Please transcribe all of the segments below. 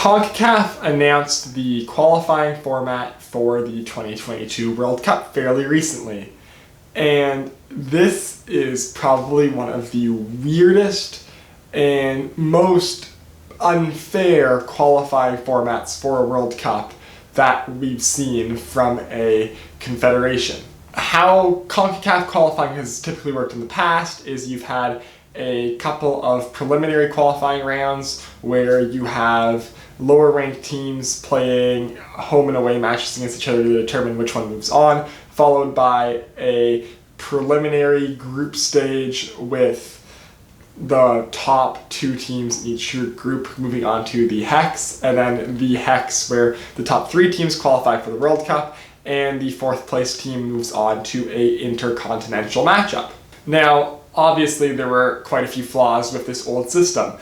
CONCACAF announced the qualifying format for the 2022 World Cup fairly recently. And this is probably one of the weirdest and most unfair qualifying formats for a World Cup that we've seen from a confederation. How CONCACAF qualifying has typically worked in the past is you've had a couple of preliminary qualifying rounds where you have lower ranked teams playing home and away matches against each other to determine which one moves on, followed by a preliminary group stage with the top two teams in each group moving on to the Hex, and then the Hex where the top three teams qualify for the World Cup and the fourth place team moves on to a intercontinental matchup. Now, obviously there were quite a few flaws with this old system.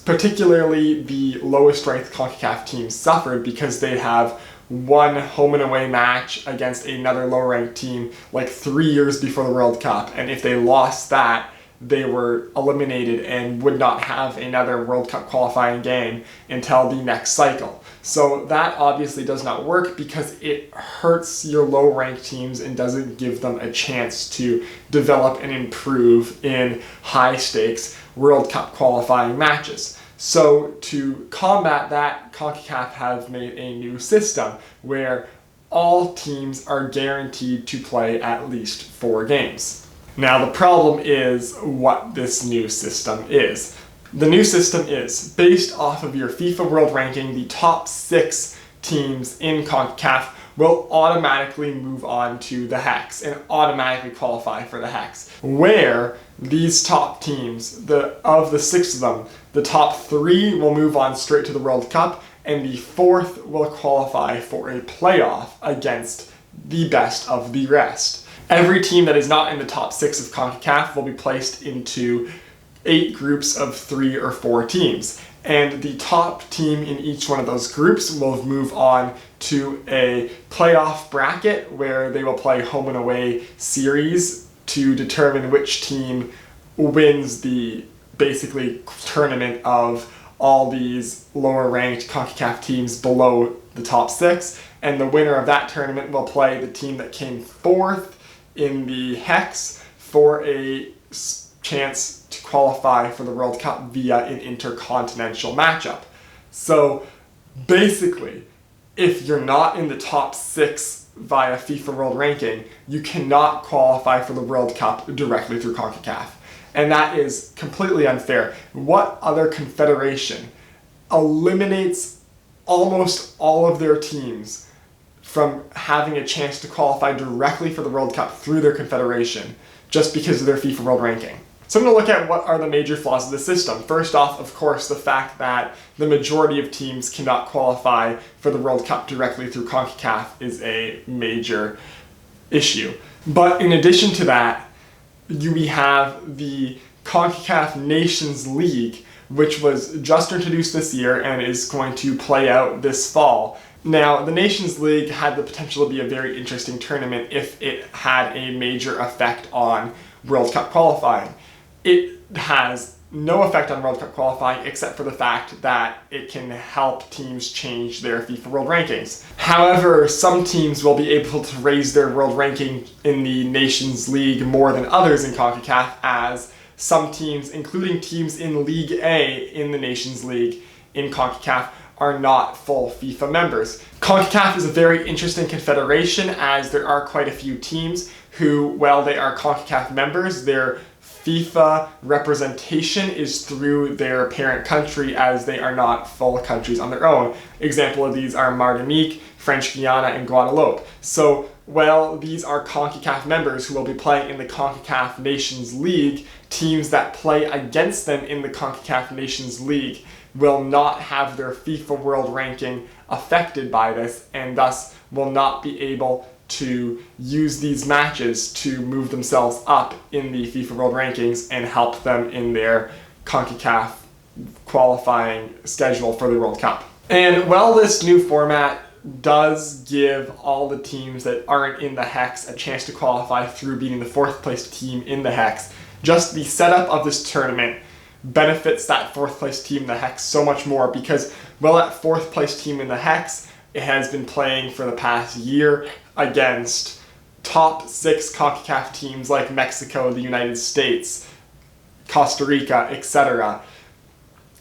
Particularly the lowest ranked CONCACAF teams suffered because they have one home and away match against another low ranked team like 3 years before the World Cup, and if they lost that, they were eliminated and would not have another World Cup qualifying game until the next cycle. So that obviously does not work because it hurts your low-ranked teams and doesn't give them a chance to develop and improve in high-stakes World Cup qualifying matches. So to combat that, CONCACAF has made a new system where all teams are guaranteed to play at least 4 games. Now the problem is what this new system is. The new system is, based off of your FIFA World Ranking, the top 6 teams in CONCACAF will automatically move on to the Hex and automatically qualify for the Hex. Where these top teams, of the 6 of them, the top 3 will move on straight to the World Cup, and the 4th will qualify for a playoff against the best of the rest. Every team that is not in the top 6 of CONCACAF will be placed into 8 groups of 3 or 4 teams. And the top team in each one of those groups will move on to a playoff bracket where they will play home and away series to determine which team wins the basically tournament of all these lower ranked CONCACAF teams below the top 6. And the winner of that tournament will play the team that came 4th in the Hex for a chance to qualify for the World Cup via an intercontinental matchup. So basically, if you're not in the top 6 via FIFA World Ranking, you cannot qualify for the World Cup directly through CONCACAF. And that is completely unfair. What other confederation eliminates almost all of their teams from having a chance to qualify directly for the World Cup through their confederation just because of their FIFA World Ranking? So I'm going to look at what are the major flaws of the system. First off, of course, the fact that the majority of teams cannot qualify for the World Cup directly through CONCACAF is a major issue. But in addition to that, we have the CONCACAF Nations League, which was just introduced this year and is going to play out this fall. Now, the Nations League had the potential to be a very interesting tournament if it had a major effect on World Cup qualifying. It has no effect on World Cup qualifying except for the fact that it can help teams change their FIFA World Rankings. However, some teams will be able to raise their world ranking in the Nations League more than others in CONCACAF, as some teams, including teams in League A in the Nations League in CONCACAF, are not full FIFA members. CONCACAF is a very interesting confederation as there are quite a few teams who, while they are CONCACAF members, their FIFA representation is through their parent country as they are not full countries on their own. Example of these are Martinique, French Guiana, and Guadeloupe. So while these are CONCACAF members who will be playing in the CONCACAF Nations League, teams that play against them in the CONCACAF Nations League will not have their FIFA World Ranking affected by this and thus will not be able to use these matches to move themselves up in the FIFA World Rankings and help them in their CONCACAF qualifying schedule for the World Cup. And while this new format does give all the teams that aren't in the Hex a chance to qualify through beating the 4th place team in the Hex, just the setup of this tournament benefits that fourth place team in the Hex so much more because, well, that fourth place team in the Hex, it has been playing for the past year against top 6 CONCACAF teams like Mexico, the United States, Costa Rica, etc.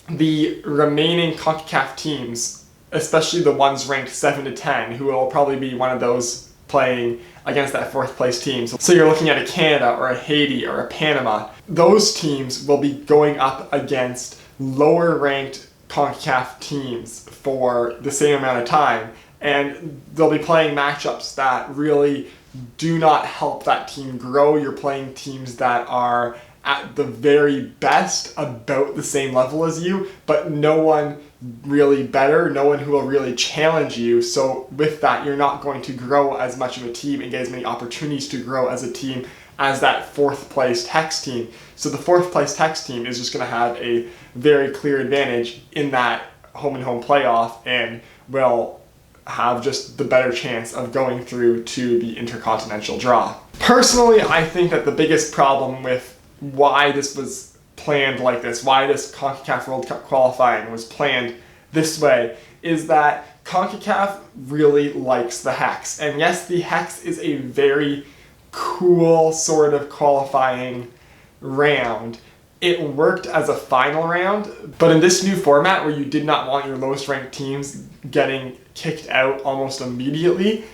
The remaining CONCACAF teams, especially the ones ranked 7 to 10, who will probably be one of those playing against that fourth place team. So you're looking at a Canada or a Haiti or a Panama. Those teams will be going up against lower ranked CONCACAF teams for the same amount of time, and they'll be playing matchups that really do not help that team grow. You're playing teams that are at the very best about the same level as you, but no one really better, no one who will really challenge you. So with that, you're not going to grow as much of a team and get as many opportunities to grow as a team as that fourth placed Hex team. So the fourth placed Hex team is just going to have a very clear advantage in that home and home playoff and will have just the better chance of going through to the intercontinental draw. Personally, I think that the biggest problem with why this was planned like this, why this CONCACAF World Cup qualifying was planned this way, is that CONCACAF really likes the Hex. And yes, the Hex is a very cool sort of qualifying round. It worked as a final round, but in this new format where you did not want your lowest ranked teams getting kicked out almost immediately,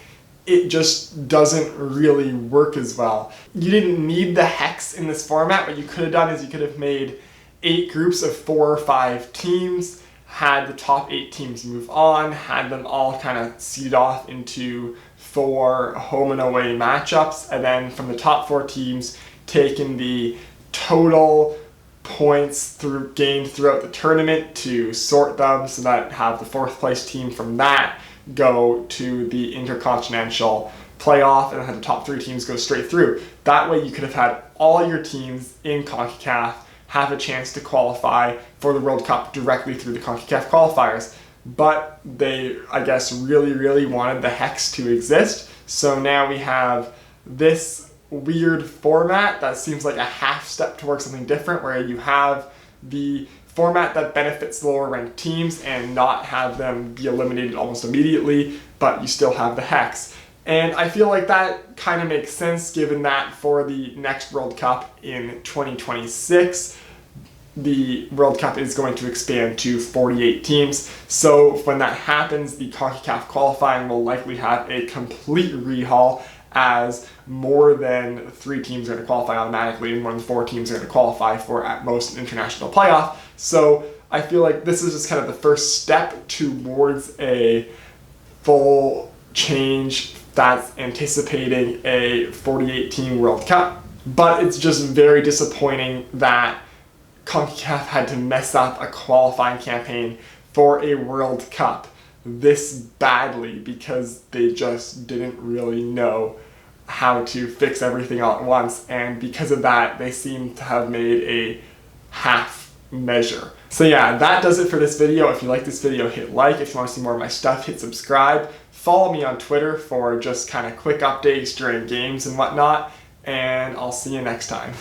it just doesn't really work as well. You didn't need the Hex in this format. What you could have done is you could have made 8 groups of 4 or 5 teams, had the top 8 teams move on, had them all kind of seed off into 4 home and away matchups, and then from the top 4 teams, taken the total points gained throughout the tournament to sort them so that have the fourth place team from that go to the intercontinental playoff and have the top 3 teams go straight through. That way you could have had all your teams in CONCACAF have a chance to qualify for the World Cup directly through the CONCACAF qualifiers. But they, I guess, really wanted the Hex to exist. So now we have this weird format that seems like a half step towards something different, where you have the format that benefits lower ranked teams and not have them be eliminated almost immediately, but you still have the Hex. And I feel like that kind of makes sense given that for the next World Cup in 2026, the World Cup is going to expand to 48 teams. So when that happens, the CONCACAF qualifying will likely have a complete rehaul, as more than 3 teams are going to qualify automatically and more than 4 teams are going to qualify for at most an international playoff. So I feel like this is just kind of the first step towards a full change that's anticipating a 48-team World Cup. But it's just very disappointing that CONCACAF had to mess up a qualifying campaign for a World Cup this badly because they just didn't really know how to fix everything all at once, and because of that they seem to have made a half measure. So yeah, that does it for this video. If you like this video, hit like. If you want to see more of my stuff, hit subscribe. Follow me on Twitter for just kind of quick updates during games and whatnot, and I'll see you next time.